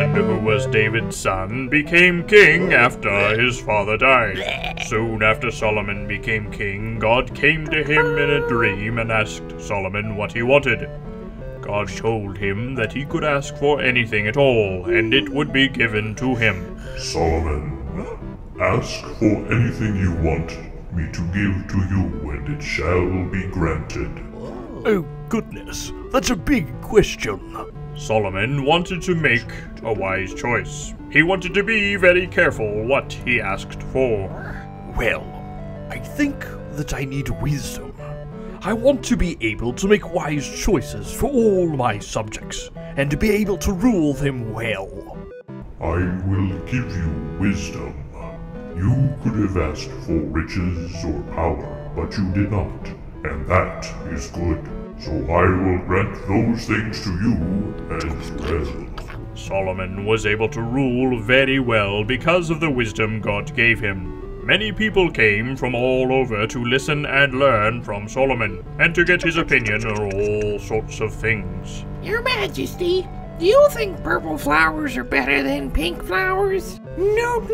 Solomon, who was David's son, became king after his father died. Soon after Solomon became king, God came to him in a dream and asked Solomon what he wanted. God told him that he could ask for anything at all, and it would be given to him. Solomon, ask for anything you want me to give to you, and it shall be granted. Oh, goodness, that's a big question. Solomon wanted to make a wise choice. He wanted to be very careful what he asked for. Well, I think that I need wisdom. I want to be able to make wise choices for all my subjects, and to be able to rule them well. I will give you wisdom. You could have asked for riches or power, but you did not, and that is good. So I will grant those things to you as well. Solomon was able to rule very well because of the wisdom God gave him. Many people came from all over to listen and learn from Solomon, and to get his opinion on all sorts of things. Your Majesty, do you think purple flowers are better than pink flowers? No.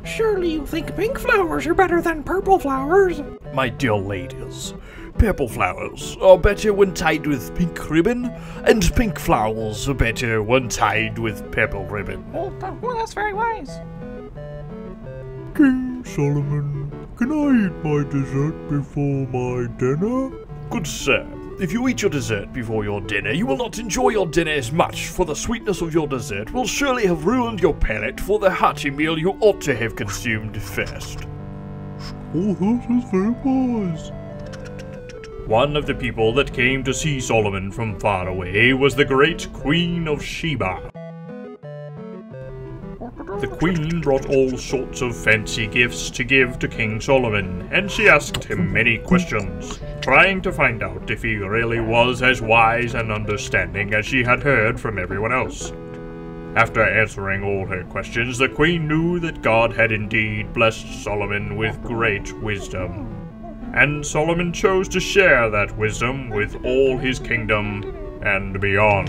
Surely you think pink flowers are better than purple flowers. My dear ladies, purple flowers are better when tied with pink ribbon, and pink flowers are better when tied with purple ribbon. Well, that's very wise. King Solomon, can I eat my dessert before my dinner? Good sir, if you eat your dessert before your dinner, you will not enjoy your dinner as much, for the sweetness of your dessert will surely have ruined your palate for the hearty meal you ought to have consumed first. Oh, this is very wise. One of the people that came to see Solomon from far away was the great Queen of Sheba. The queen brought all sorts of fancy gifts to give to King Solomon, and she asked him many questions, trying to find out if he really was as wise and understanding as she had heard from everyone else. After answering all her questions, the queen knew that God had indeed blessed Solomon with great wisdom. And Solomon chose to share that wisdom with all his kingdom and beyond.